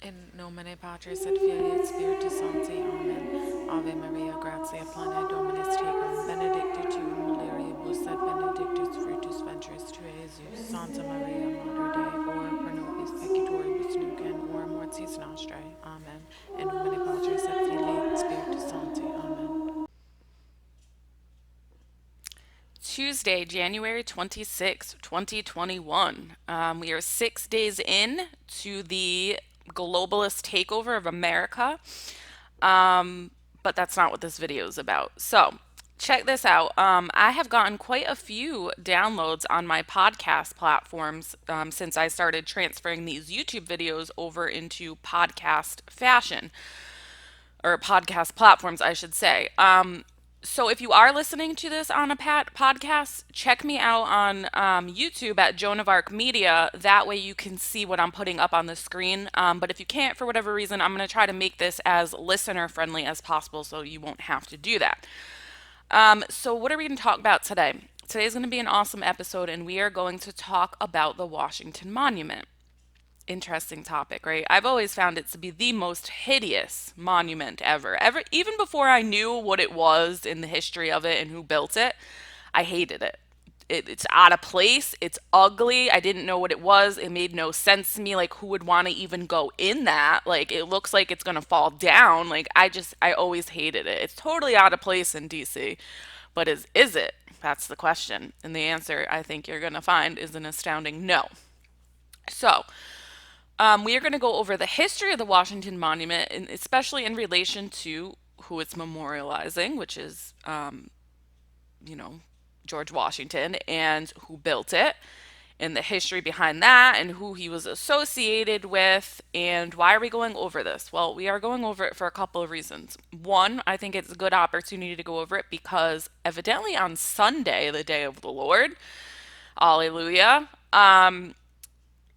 In nomine Patris et Filii et Spiritus Sancti. Amen. Ave Maria, gratia plena Dominus tecum, benedicta tu in mulieribus et benedictus fructus ventris tui, Jesus. Santa Maria, Mater Dei, ora pro nobis peccatoribus nunc and hora mortis nostrae. Amen. In nomine Patris et Filii et Spiritus Sancti. Amen. Tuesday, January 26, 2021. We are 6 days in to the globalist takeover of America, but that's not what this video is about. So, check this out. I have gotten quite a few downloads on my podcast platforms since I started transferring these YouTube videos over into podcast fashion or podcast platforms, I should say. So if you are listening to this on a podcast, check me out on YouTube at Joan of Arc Media. That way you can see what I'm putting up on the screen. But if you can't, for whatever reason, I'm going to try to make this as listener friendly as possible so you won't have to do that. So what are we going to talk about today? Today's going to be an awesome episode, and we are going to talk about the Washington Monument. Interesting topic, right? I've always found it to be the most hideous monument ever. Even before I knew what it was in the history of it and who built it, I hated it. It's out of place. It's ugly. I didn't know what it was. It made no sense to me. Like, who would want to even go in that? Like, it looks like it's going to fall down. Like, I always hated it. It's totally out of place in DC. But is it? That's the question. And the answer I think you're going to find is an astounding no. So, we are going to go over the history of the Washington Monument, and especially in relation to who it's memorializing, which is, you know, George Washington, and who built it, and the history behind that, and who he was associated with. And why are we going over this? Well, we are going over it for a couple of reasons. One, I think it's a good opportunity to go over it because evidently on Sunday, the day of the Lord, Alleluia,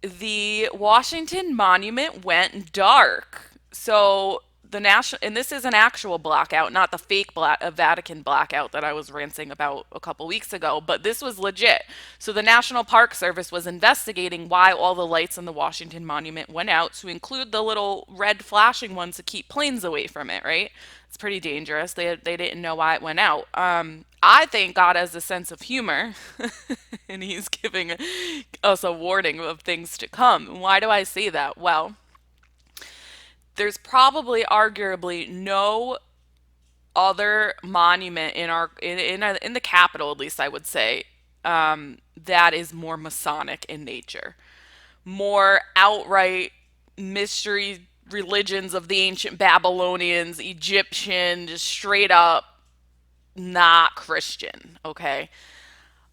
the Washington Monument went dark. So the national, and this is an actual blackout, not the fake Vatican blackout that I was ranting about a couple weeks ago, but this was legit. So the National Park Service was investigating why all the lights in the Washington Monument went out, to include the little red flashing ones to keep planes away from it, right? It's pretty dangerous. They didn't know why it went out. I think God has a sense of humor, and He's giving us a warning of things to come. Why do I say that? Well, there's probably arguably no other monument in in the capital, at least I would say, that is more Masonic in nature, more outright mystery religions of the ancient Babylonians, Egyptian, just straight up not Christian. Okay,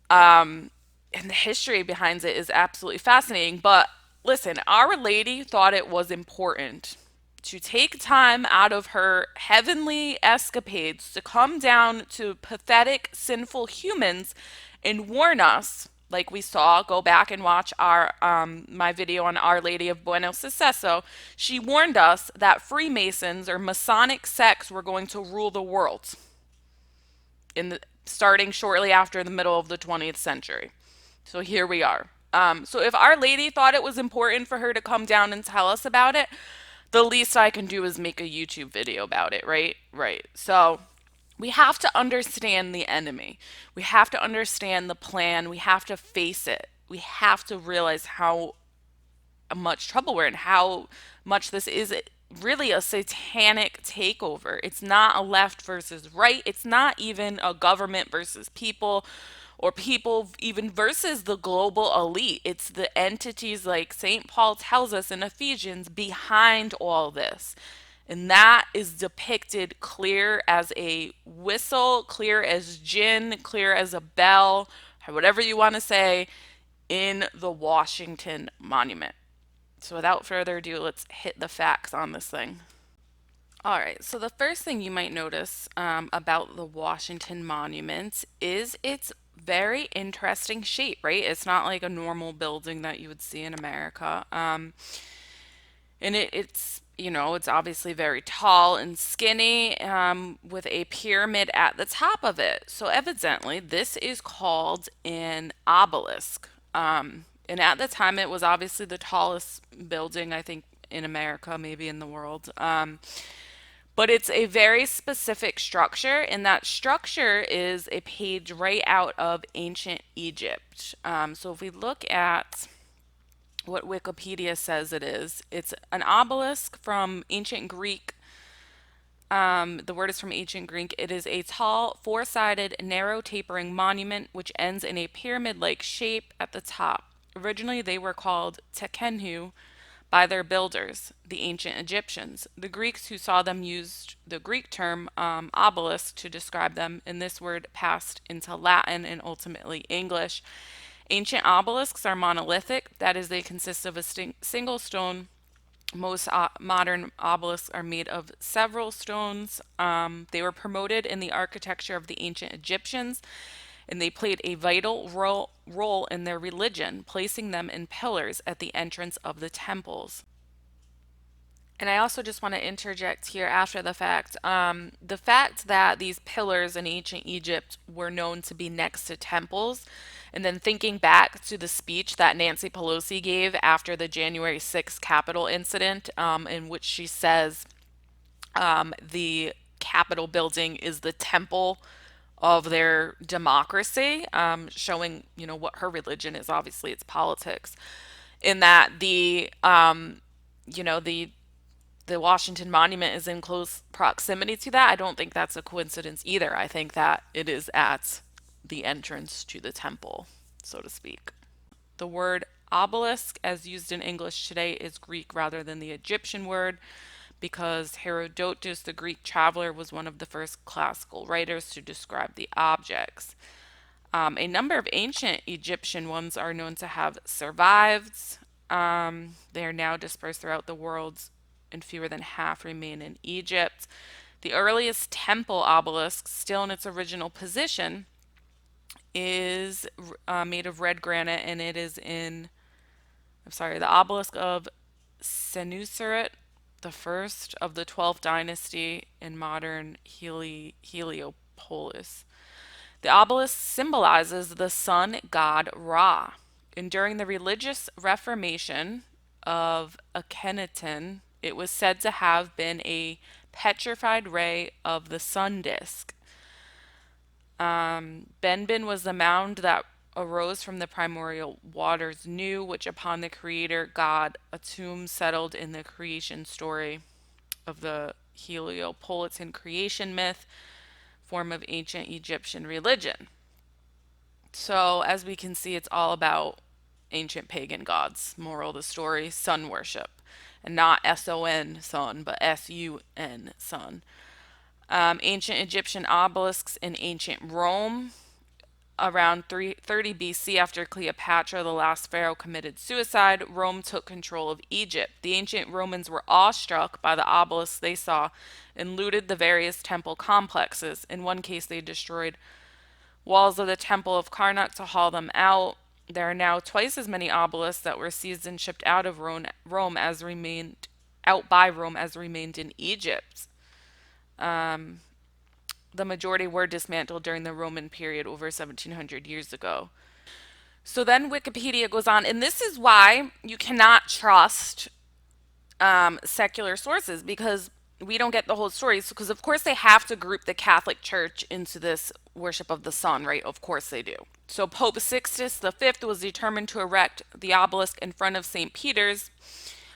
and the history behind it is absolutely fascinating. But listen, Our Lady thought it was important to take time out of her heavenly escapades to come down to pathetic, sinful humans and warn us, like we saw. Go back and watch our my video on Our Lady of Buenos Suceso. She warned us that Freemasons or Masonic sects were going to rule the world starting shortly after the middle of the 20th century. So here we are. So if Our Lady thought it was important for her to come down and tell us about it, the least I can do is make a YouTube video about it, right? Right. So we have to understand the enemy. We have to understand the plan. We have to face it. We have to realize how much trouble we're in, how much this is really a satanic takeover. It's not a left versus right. It's not even a government versus people, or people even versus the global elite. It's the entities, like St. Paul tells us in Ephesians, behind all this. And that is depicted clear as a whistle, clear as gin, clear as a bell, whatever you want to say, in the Washington Monument. So without further ado, let's hit the facts on this thing. All right, so the first thing you might notice about the Washington Monument is its very interesting shape, right? It's not like a normal building that you would see in America. And it's obviously very tall and skinny, with a pyramid at the top of it. So evidently, this is called an obelisk. And at the time, it was obviously the tallest building, I think, in America, maybe in the world. But it's a very specific structure, and that structure is a page right out of ancient Egypt. So if we look at what Wikipedia says it is, it's an obelisk from ancient Greek. The word is from ancient Greek. It is a tall, four sided, narrow, tapering monument which ends in a pyramid like shape at the top. Originally, they were called tekenhu by their builders, the ancient Egyptians. The Greeks who saw them used the Greek term obelisk to describe them, and this word passed into Latin and ultimately English. Ancient obelisks are monolithic, that is, they consist of a single stone. Most modern obelisks are made of several stones. They were promoted in the architecture of the ancient Egyptians, and they played a vital role in their religion, placing them in pillars at the entrance of the temples. And I also just want to interject here after the fact that these pillars in ancient Egypt were known to be next to temples, and then thinking back to the speech that Nancy Pelosi gave after the January 6th Capitol incident, in which she says the Capitol building is the temple of their democracy, showing what her religion is. Obviously, it's politics. In that you know the the Washington Monument is in close proximity to that. I don't think that's a coincidence either. I think that it is at the entrance to the temple, so to speak. The word obelisk, as used in English today, is Greek rather than the Egyptian word because Herodotus, the Greek traveler, was one of the first classical writers to describe the objects. A number of ancient Egyptian ones are known to have survived. They are now dispersed throughout the world, and fewer than half remain in Egypt. The earliest temple obelisk, still in its original position, is made of red granite, and it is the obelisk of Senuseret, the first of the 12th dynasty in modern Heliopolis. The obelisk symbolizes the sun god Ra. And during the religious reformation of Akhenaten, it was said to have been a petrified ray of the sun disk. Benbin was the mound that arose from the primordial waters new, which upon the creator god Atum settled in the creation story of the Heliopolitan creation myth, form of ancient Egyptian religion. So, as we can see, it's all about ancient pagan gods. Moral of the story, sun worship. And not S-O-N, sun, but S-U-N, sun. Ancient Egyptian obelisks in ancient Rome. Around 330 BC, after Cleopatra, the last pharaoh, committed suicide, Rome took control of Egypt. The ancient Romans were awestruck by the obelisks they saw and looted the various temple complexes. In one case, they destroyed walls of the Temple of Karnak to haul them out. There are now twice as many obelisks that were seized and shipped out of Rome as remained out by Rome as remained in Egypt. The majority were dismantled during the Roman period over 1700 years ago. So then Wikipedia goes on, and this is why you cannot trust secular sources because we don't get the whole story. Because, of course, they have to group the Catholic Church into this worship of the sun, right? Of course they do. So Pope Sixtus V was determined to erect the obelisk in front of St. Peter's,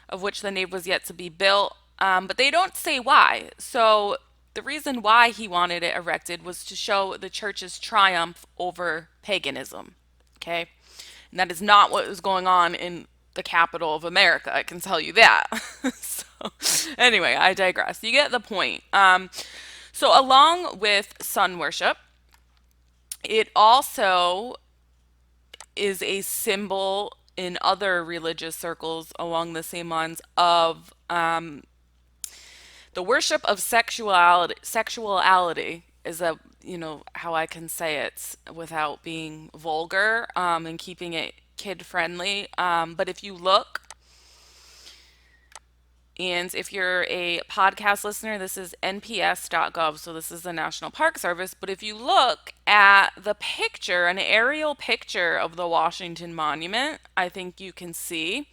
of which the nave was yet to be built. But they don't say why. So the reason why he wanted it erected was to show the church's triumph over paganism. Okay? And that is not what was going on in the capital of America, I can tell you that. So, anyway, I digress. You get the point. So, along with sun worship, it also is a symbol in other religious circles along the same lines of the worship of sexuality. Sexuality is how I can say it without being vulgar and keeping it kid friendly. But if you look, and if you're a podcast listener, this is nps.gov, so this is the National Park Service. But if you look at the picture, an aerial picture of the Washington Monument, I think you can see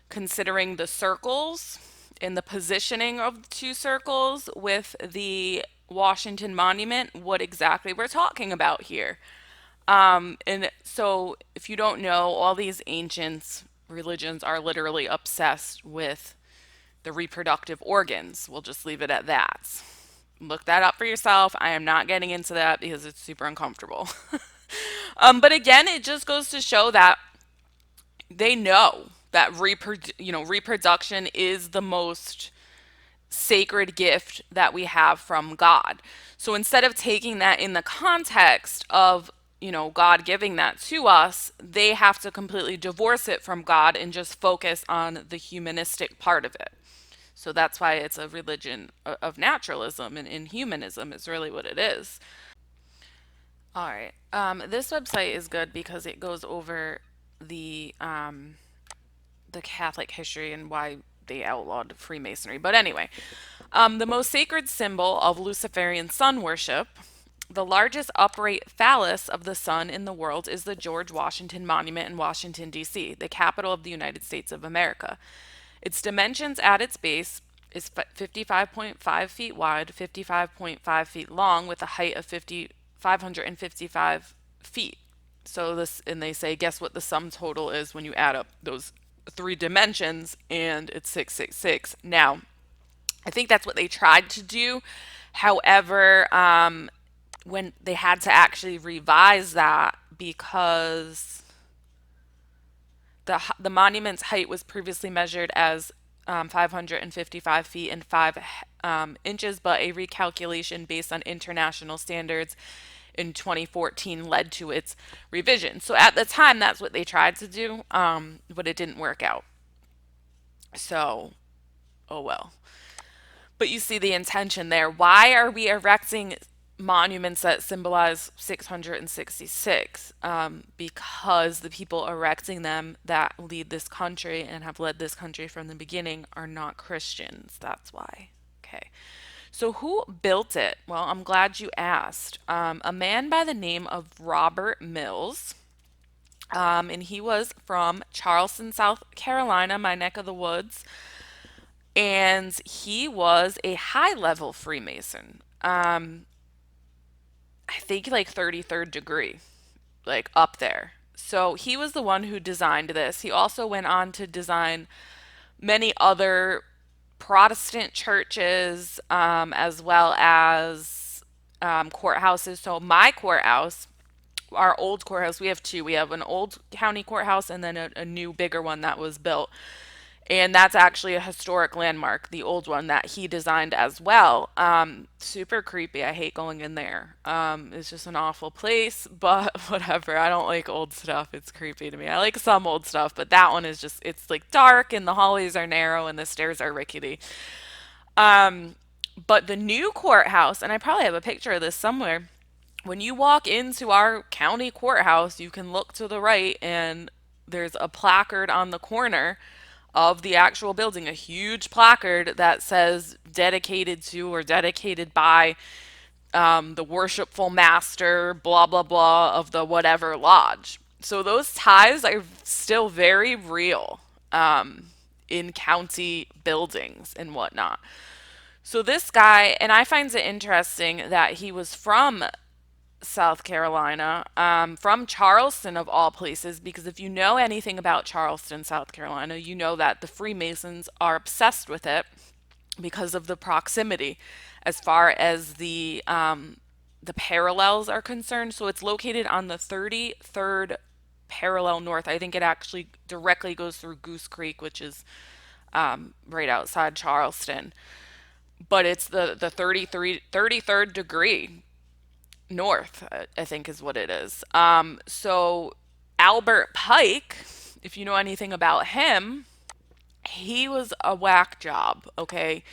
considering the circles and the positioning of the two circles with the Washington Monument, what exactly we're talking about here. And so, if you don't know, all these ancient religions are literally obsessed with the reproductive organs. We'll just leave it at that. Look that up for yourself. I am not getting into that because it's super uncomfortable. But again, it just goes to show that they know that reproduction is the most sacred gift that we have from God. So instead of taking that in the context of, God giving that to us, they have to completely divorce it from God and just focus on the humanistic part of it. So that's why it's a religion of naturalism and inhumanism is really what it is. All right. This website is good because it goes over the Catholic history and why they outlawed Freemasonry. But anyway, the most sacred symbol of Luciferian sun worship, the largest upright phallus of the sun in the world, is the George Washington Monument in Washington, D.C., the capital of the United States of America. Its dimensions at its base is 55.5 feet wide, 55.5 feet long, with a height of 555 feet. So this, and they say, guess what the sum total is when you add up those three dimensions, and it's 666. Now, I think that's what they tried to do. However, when they had to actually revise that because the monument's height was previously measured as 555 feet and 5 inches, but a recalculation based on international standards in 2014 led to its revision. So at the time, that's what they tried to do, but it didn't work out. So, oh well. But you see the intention there. Why are we erecting monuments that symbolize 666? Because the people erecting them that lead this country and have led this country from the beginning are not Christians. That's why. Okay. So, who built it? Well, I'm glad you asked. A man by the name of Robert Mills. And he was from Charleston, South Carolina, my neck of the woods. And he was a high level Freemason. I think like 33rd degree, like up there. So he was the one who designed this. He also went on to design many other Protestant churches, as well as courthouses. So my courthouse, our old courthouse, we have two. We have an old county courthouse and then a new, bigger one that was built. And that's actually a historic landmark, the old one that he designed as well. Super creepy. I hate going in there. It's just an awful place, but whatever. I don't like old stuff. It's creepy to me. I like some old stuff, but that one is just, it's like dark and the hallways are narrow and the stairs are rickety. Um, but the new courthouse, and I probably have a picture of this somewhere. When you walk into our county courthouse, you can look to the right and there's a placard on the corner of the actual building, a huge placard that says dedicated to or dedicated by the worshipful master, blah, blah, blah, of the whatever lodge. So those ties are still very real in county buildings and whatnot. So this guy, and I find it interesting that he was from South Carolina, from Charleston of all places, because if you know anything about Charleston, South Carolina, you know that the Freemasons are obsessed with it because of the proximity as far as the parallels are concerned. So it's located on the 33rd parallel north. I think it actually directly goes through Goose Creek, which is right outside Charleston. But it's the 33rd degree north, I think is what it is. So Albert Pike, if you know anything about him, he was a whack job, okay?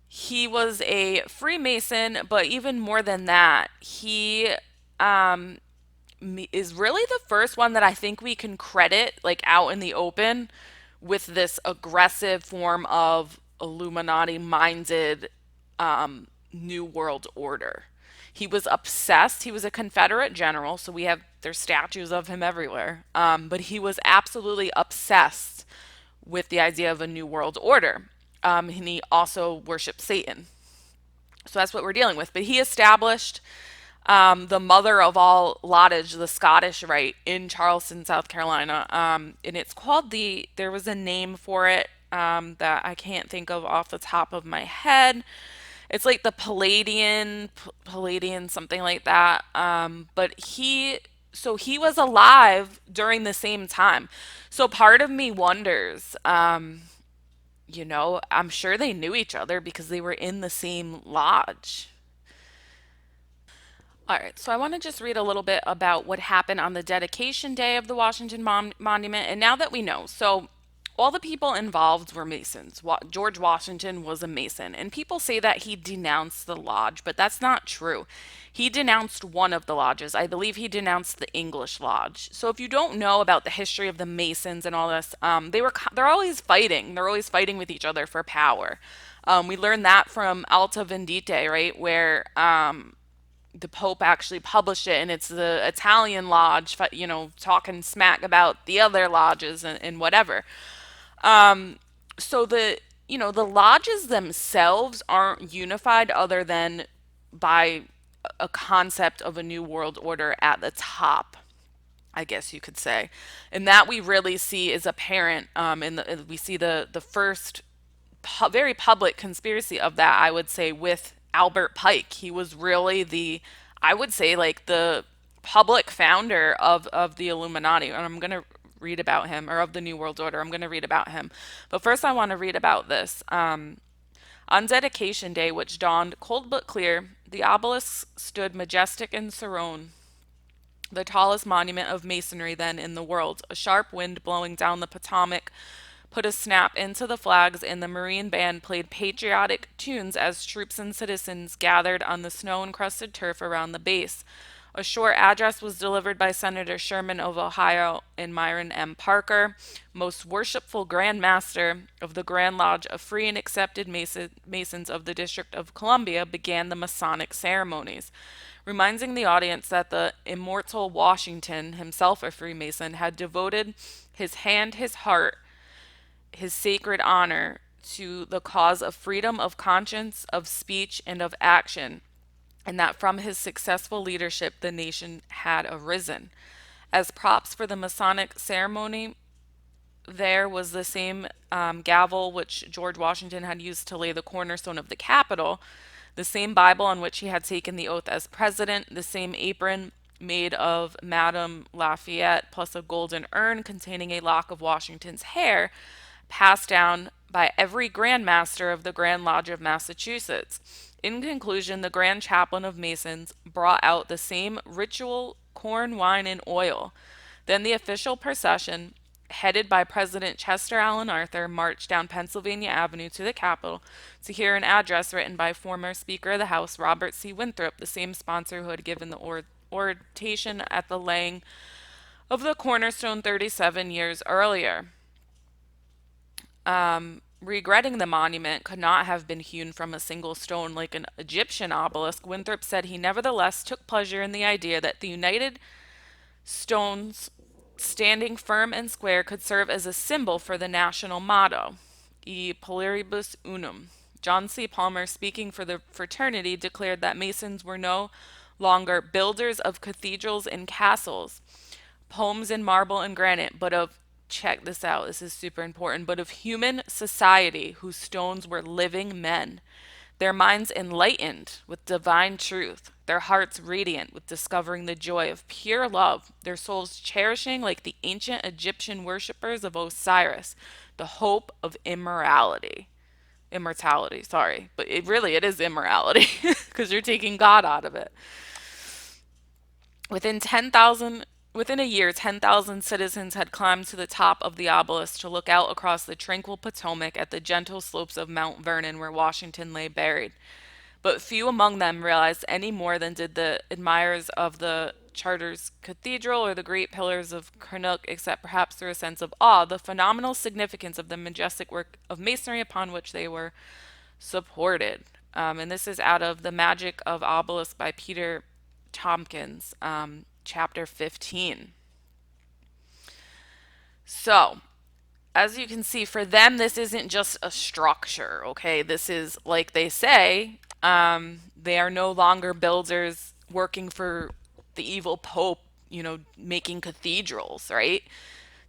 He was a Freemason, but even more than that, he um, is really the first one that I think we can credit, like out in the open, with this aggressive form of Illuminati minded New World Order. He was obsessed. He was a Confederate general, so there's statues of him everywhere. But he was absolutely obsessed with the idea of a new world order. And he also worshipped Satan. So that's what we're dealing with. But he established the mother of all lodge, the Scottish Rite, in Charleston, South Carolina. And it's called there was a name for it that I can't think of off the top of my head. It's like the Palladian, something like that. So he was alive during the same time. So part of me wonders, I'm sure they knew each other because they were in the same lodge. All right, so I want to just read a little bit about what happened on the dedication day of the Washington Monument. And now that we know, so all the people involved were Masons. George Washington was a Mason. And people say that he denounced the lodge, but that's not true. He denounced one of the lodges. I believe he denounced the English Lodge. So if you don't know about the history of the Masons and all this, they're always fighting. They're always fighting with each other for power. We learned that from Alta Vendite, right, where the Pope actually published it, and it's the Italian lodge, talking smack about the other lodges and whatever. So the lodges themselves aren't unified other than by a concept of a new world order at the top, I guess you could say, and that we really see is apparent. We see the first very public conspiracy of that, I would say, with Albert Pike. He was really I would say, like the public founder of the Illuminati. And I'm going to read about him, or of the New World Order. I'm going to read about him. But first, I want to read about this. On dedication day, which dawned cold but clear, the obelisk stood majestic and serene, the tallest monument of masonry then in the world. A sharp wind blowing down the Potomac put a snap into the flags, and the Marine Band played patriotic tunes as troops and citizens gathered on the snow encrusted turf around the base. A short address was delivered by Senator Sherman of Ohio and Myron M. Parker, most worshipful Grand Master of the Grand Lodge of Free and Accepted Masons of the District of Columbia, began the Masonic ceremonies, reminding the audience that the immortal Washington, himself a Freemason, had devoted his hand, his heart, his sacred honor to the cause of freedom of conscience, of speech, and of action, and that from his successful leadership the nation had arisen. As props for the Masonic ceremony, there was the same gavel which George Washington had used to lay the cornerstone of the Capitol, the same Bible on which he had taken the oath as president, the same apron made of Madame Lafayette, plus a golden urn containing a lock of Washington's hair, passed down by every Grand Master of the Grand Lodge of Massachusetts. In conclusion, the Grand Chaplain of Masons brought out the same ritual corn, wine, and oil. Then the official procession, headed by President Chester Alan Arthur, marched down Pennsylvania Avenue to the Capitol to hear an address written by former Speaker of the House Robert C. Winthrop, the same sponsor who had given the oration at the laying of the cornerstone 37 years earlier. Regretting the monument could not have been hewn from a single stone like an Egyptian obelisk, Winthrop said he nevertheless took pleasure in the idea that the united stones, standing firm and square, could serve as a symbol for the national motto, E Pluribus Unum. John C. Palmer, speaking for the fraternity, declared that Masons were no longer builders of cathedrals and castles, homes in marble and granite, but of, check this out, this is super important, but of human society whose stones were living men, their minds enlightened with divine truth, their hearts radiant with discovering the joy of pure love, their souls cherishing, like the ancient Egyptian worshippers of Osiris, the hope of immortality, sorry, but it is immorality because you're taking God out of it. Within 10,000 Within a year, 10,000 citizens had climbed to the top of the obelisk to look out across the tranquil Potomac at the gentle slopes of Mount Vernon where Washington lay buried. But few among them realized any more than did the admirers of the Charters Cathedral or the great pillars of Carnook, except perhaps through a sense of awe, the phenomenal significance of the majestic work of masonry upon which they were supported. And this is out of The Magic of Obelisk by Peter Tompkins, chapter 15. So, as you can see, for them, this isn't just a structure, okay? This is, like they say, they are no longer builders working for the evil Pope, making cathedrals, right?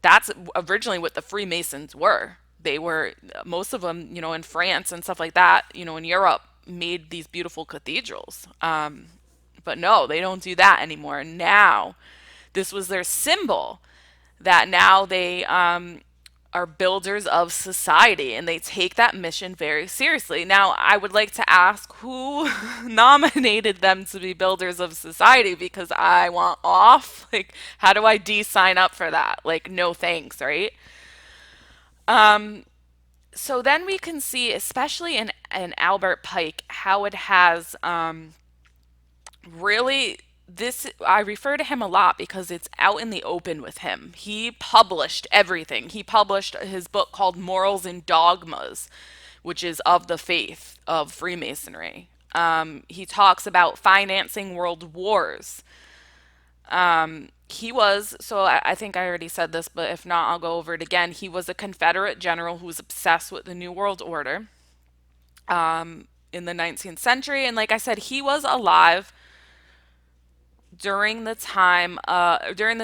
That's originally what the Freemasons were. They were, most of them, in France and stuff like that, in Europe, made these beautiful cathedrals. But no, they don't do that anymore. Now, this was their symbol that now they are builders of society and they take that mission very seriously. Now, I would like to ask who nominated them to be builders of society because I want off. Like, how do I sign up for that? Like, no thanks, right? So then we can see, especially in Albert Pike, how it has really this I refer to him a lot because it's out in the open with him. He published everything. He published his book called Morals and Dogmas, which is of the faith of Freemasonry. He talks about financing world wars. He was, so I think I already said this, but if not, I'll go over it again. He was a Confederate general who was obsessed with the New World Order in the 19th century. And like I said, he was alive during the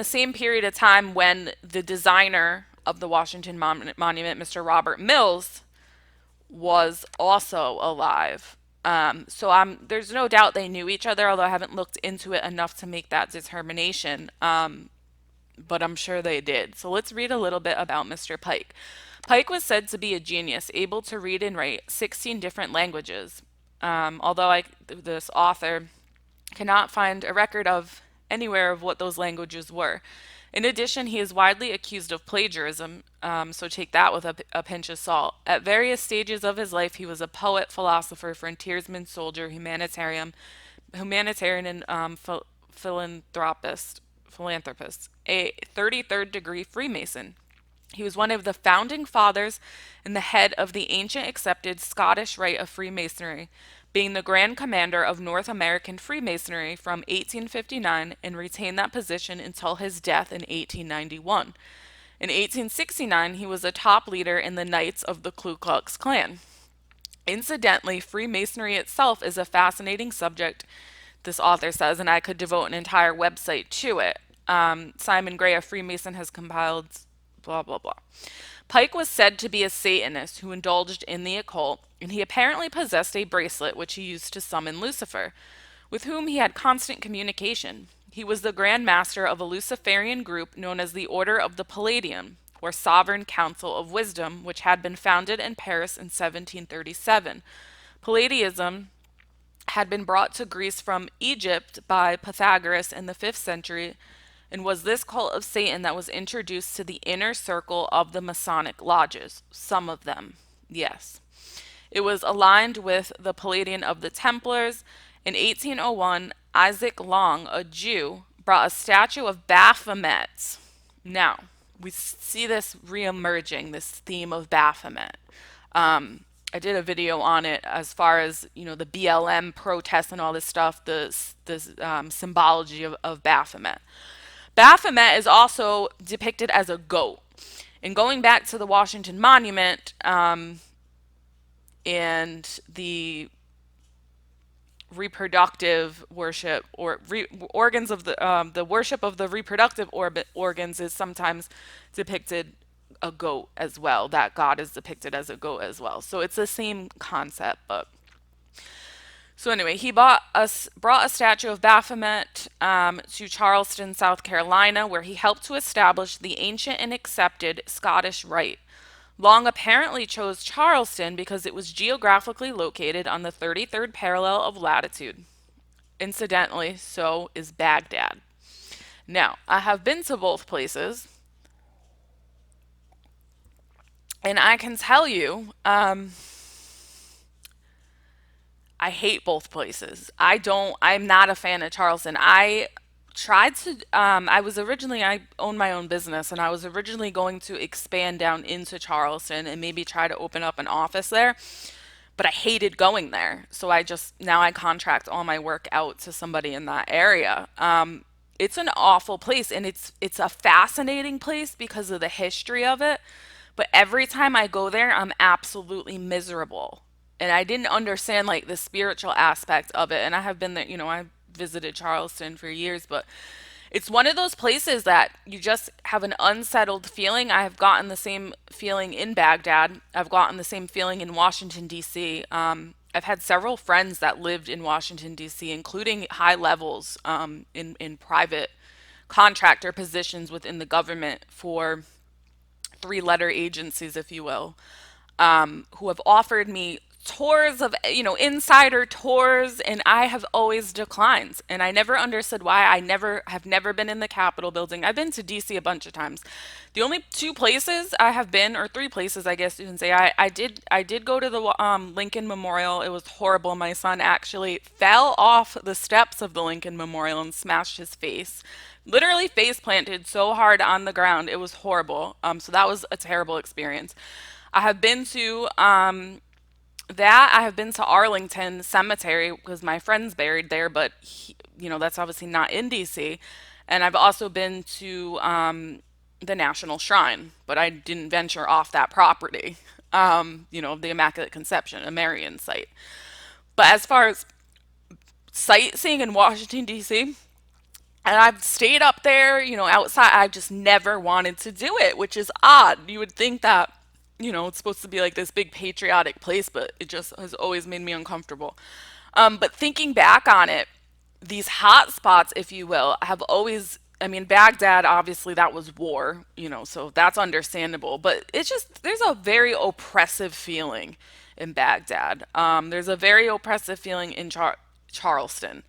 same period of time when the designer of the Washington Monument, Mr. Robert Mills, was also alive. There's no doubt they knew each other, although I haven't looked into it enough to make that determination. But I'm sure they did. So let's read a little bit about Mr. Pike. Pike was said to be a genius, able to read and write 16 different languages. Although this author cannot find a record of anywhere of what those languages were. In addition, he is widely accused of plagiarism, so take that with a pinch of salt. At various stages of his life, he was a poet, philosopher, frontiersman, soldier, humanitarian, and philanthropist, a 33rd degree Freemason. He was one of the founding fathers and the head of the ancient accepted Scottish rite of Freemasonry, being the Grand Commander of North American Freemasonry from 1859 and retained that position until his death in 1891. In 1869, he was a top leader in the Knights of the Ku Klux Klan. Incidentally, Freemasonry itself is a fascinating subject, this author says, and I could devote an entire website to it. Simon Gray, a Freemason, has compiled blah, blah, blah. Pike was said to be a Satanist who indulged in the occult, and he apparently possessed a bracelet which he used to summon Lucifer, with whom he had constant communication. He was the Grand Master of a Luciferian group known as the Order of the Palladium, or Sovereign Council of Wisdom, which had been founded in Paris in 1737. Palladianism had been brought to Greece from Egypt by Pythagoras in the 5th century and was this cult of Satan that was introduced to the inner circle of the Masonic lodges. Some of them, yes. It was aligned with the Palladian of the Templars. In 1801, Isaac Long, a Jew, brought a statue of Baphomet. Now, we see this reemerging, this theme of Baphomet. I did a video on it as far as the BLM protests and all this stuff, the symbology of Baphomet. Baphomet is also depicted as a goat. And going back to the Washington Monument and the reproductive worship or organs of the worship of the reproductive organs is sometimes depicted a goat as well. That god is depicted as a goat as well. So it's the same concept, but so anyway, he brought a statue of Baphomet to Charleston, South Carolina, where he helped to establish the ancient and accepted Scottish rite. Long apparently chose Charleston because it was geographically located on the 33rd parallel of latitude. Incidentally, so is Baghdad. Now, I have been to both places, and I can tell you, I hate both places. I'm not a fan of Charleston. I own my own business and I was originally going to expand down into Charleston and maybe try to open up an office there, but I hated going there. So now I contract all my work out to somebody in that area. It's an awful place and it's a fascinating place because of the history of it, But every time I go there, I'm absolutely miserable. And I didn't understand like the spiritual aspect of it. And I have been there, I visited Charleston for years, but it's one of those places that you just have an unsettled feeling. I have gotten the same feeling in Baghdad. I've gotten the same feeling in Washington, D.C. I've had several friends that lived in Washington, D.C., including high levels in private contractor positions within the government for three-letter agencies, if you will, who have offered me tours of, insider tours, and I have always declined. And I never understood why. I have never been in the Capitol building. I've been to DC a bunch of times. The only two places I have been, or three places, I guess you can say, I did go to the Lincoln Memorial. It was horrible. My son actually fell off the steps of the Lincoln Memorial and smashed his face. Literally face planted so hard on the ground. It was horrible. So that was a terrible experience. I have been to I have been to Arlington Cemetery because my friend's buried there, but that's obviously not in DC. And I've also been to the National Shrine, but I didn't venture off that property. The Immaculate Conception, a Marian site. But as far as sightseeing in Washington D.C., and I've stayed up there, outside. I just never wanted to do it, which is odd. You would think that, it's supposed to be like this big patriotic place, but it just has always made me uncomfortable. But thinking back on it, these hot spots, if you will, have always, I mean, Baghdad, obviously that was war, so that's understandable. But it's just, there's a very oppressive feeling in Baghdad. There's a very oppressive feeling in Charleston.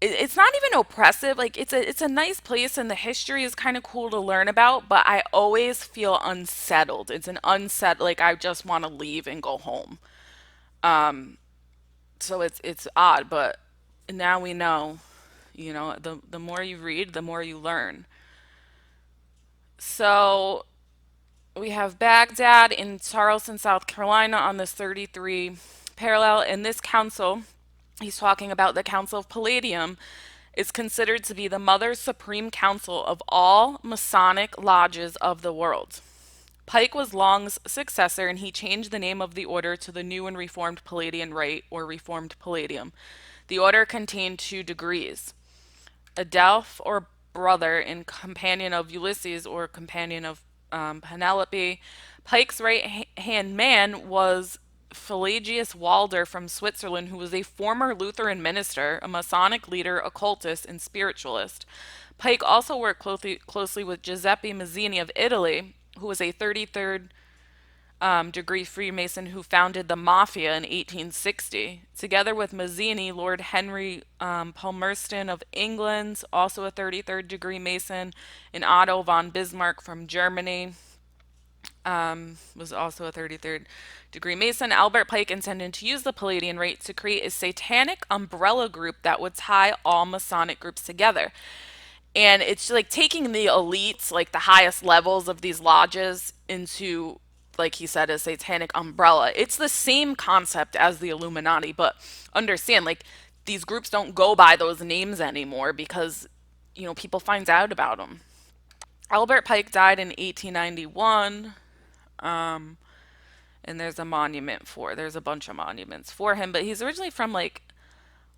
It's not even oppressive. Like it's a nice place and the history is kind of cool to learn about, but I always feel unsettled. It's an unset like I just want to leave and go home. So it's odd, but now we know, the more you read, the more you learn. So we have Baghdad in Charleston, South Carolina on this 33 parallel. In this council, he's talking about the Council of Palladium is considered to be the Mother Supreme Council of all Masonic lodges of the world. Pike was Long's successor, and he changed the name of the order to the New and Reformed Palladian Rite, or Reformed Palladium. The order contained 2 degrees. Adelph, or brother, and companion of Ulysses, or companion of Penelope. Pike's right hand man was Pelagius Walder from Switzerland, who was a former Lutheran minister, a Masonic leader, occultist, and spiritualist. Pike also worked closely with Giuseppe Mazzini of Italy, who was a 33rd degree Freemason who founded the Mafia in 1860. Together with Mazzini, Lord Henry Palmerston of England, also a 33rd degree Mason, and Otto von Bismarck from Germany, was also a 33rd degree Mason. Albert Pike intended to use the Palladian Rite to create a satanic umbrella group that would tie all Masonic groups together. And it's like taking the elites, like the highest levels of these lodges, into, like he said, a satanic umbrella. It's the same concept as the Illuminati, but understand, like, these groups don't go by those names anymore because, people find out about them. Albert Pike died in 1891. And there's a bunch of monuments for him, but he's originally from like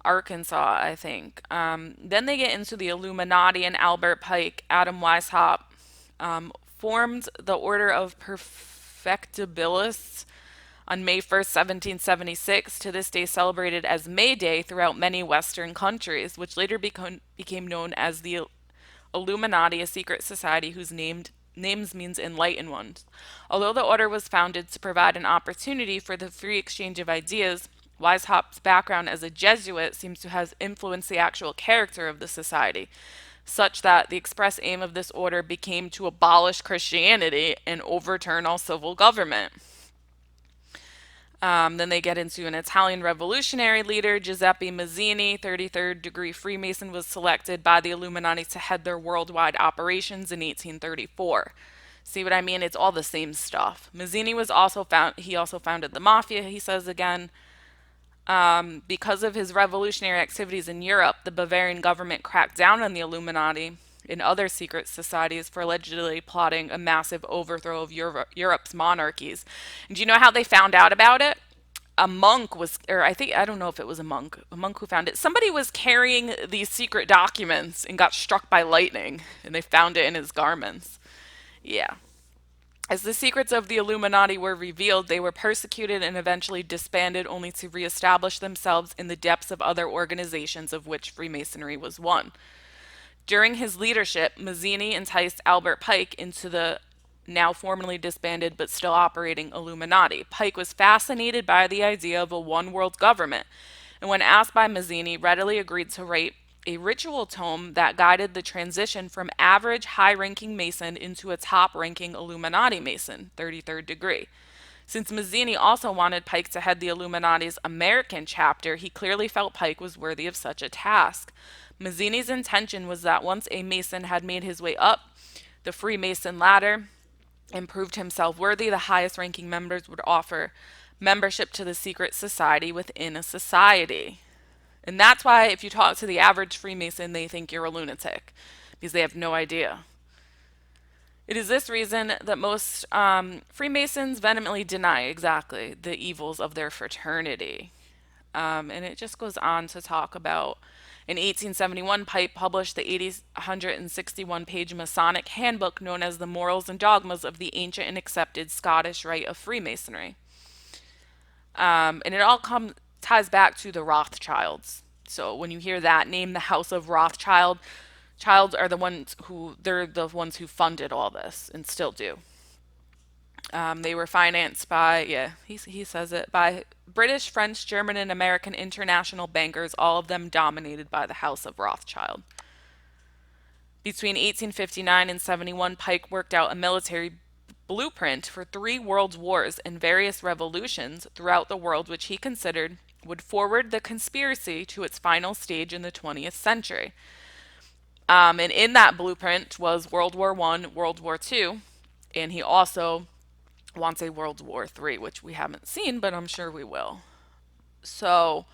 Arkansas, I think. Then they get into the Illuminati, and Albert Pike, Adam Weishaupt, formed the Order of Perfectibilists on May 1st, 1776, to this day celebrated as May Day throughout many Western countries, which later became known as the Illuminati, a secret society whose names means enlightened ones. Although the order was founded to provide an opportunity for the free exchange of ideas, Weishaupt's background as a Jesuit seems to have influenced the actual character of the society, such that the express aim of this order became to abolish Christianity and overturn all civil government. Then they get into an Italian revolutionary leader, Giuseppe Mazzini, 33rd degree Freemason, was selected by the Illuminati to head their worldwide operations in 1834. See what I mean? It's all the same stuff. Mazzini he also founded the Mafia, he says again. Because of his revolutionary activities in Europe, the Bavarian government cracked down on the Illuminati, in other secret societies for allegedly plotting a massive overthrow of Europe's monarchies. And do you know how they found out about it? A monk was, or I don't know if it was a monk who found it. Somebody was carrying these secret documents and got struck by lightning, and they found it in his garments. Yeah. As the secrets of the Illuminati were revealed, they were persecuted and eventually disbanded, only to reestablish themselves in the depths of other organizations, of which Freemasonry was one. During his leadership, Mazzini enticed Albert Pike into the now formally disbanded but still operating Illuminati. Pike was fascinated by the idea of a one world government, and when asked by Mazzini, readily agreed to write a ritual tome that guided the transition from average high ranking Mason into a top ranking Illuminati Mason, 33rd degree. Since Mazzini also wanted Pike to head the Illuminati's American chapter, he clearly felt Pike was worthy of such a task. Mazzini's intention was that once a Mason had made his way up the Freemason ladder and proved himself worthy, the highest ranking members would offer membership to the secret society within a society. And that's why, if you talk to the average Freemason, they think you're a lunatic because they have no idea. It is this reason that most Freemasons vehemently deny exactly the evils of their fraternity. And it just goes on to talk about in 1871, Pipe published the 861 page Masonic handbook known as The Morals and Dogmas of the Ancient and Accepted Scottish Rite of Freemasonry. And it all ties back to the Rothschilds. So when you hear that name, the House of Rothschild, Childs are they're the ones who funded all this and still do. They were financed by, yeah, he says it, by British, French, German, and American international bankers, all of them dominated by the House of Rothschild. Between 1859 and 71, Pike worked out a military blueprint for 3 world wars and various revolutions throughout the world, which he considered would forward the conspiracy to its final stage in the 20th century. And in that blueprint was World War I, World War II, and he also wants a World War III, which we haven't seen, but I'm sure we will. So,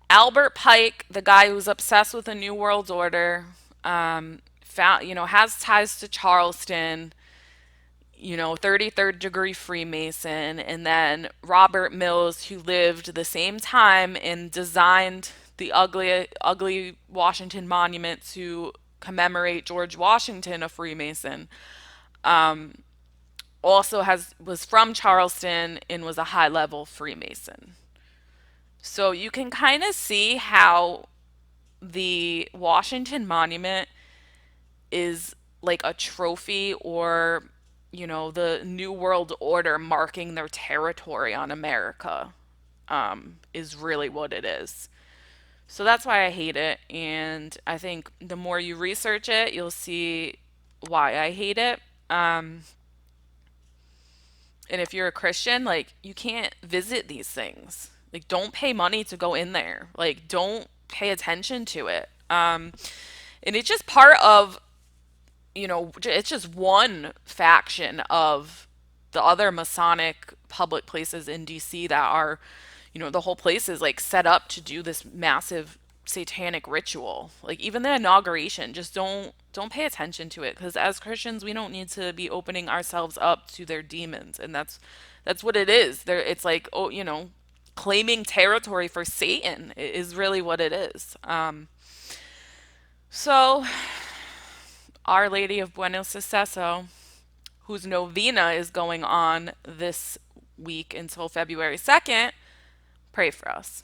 Albert Pike, the guy who's obsessed with a new world order, has ties to Charleston, 33rd degree Freemason, and then Robert Mills, who lived the same time and designed the ugly Washington Monument to commemorate George Washington, a Freemason. Also was from Charleston and was a high level Freemason. So you can kind of see how the Washington Monument is like a trophy, or the New World Order marking their territory on America, is really what it is. So that's why I hate it, and I think the more you research it, you'll see why I hate it. And if you're a Christian, like, you can't visit these things. Like, don't pay money to go in there. Like, don't pay attention to it. And it's just part of, it's just one faction of the other Masonic public places in DC that are, the whole place is like set up to do this massive satanic ritual. Like, even the inauguration, just don't pay attention to it, because as Christians we don't need to be opening ourselves up to their demons, and that's what it is. It's like, claiming territory for Satan is really what it is. So Our Lady of Buenos Suceso, whose novena is going on this week until February 2nd, pray for us.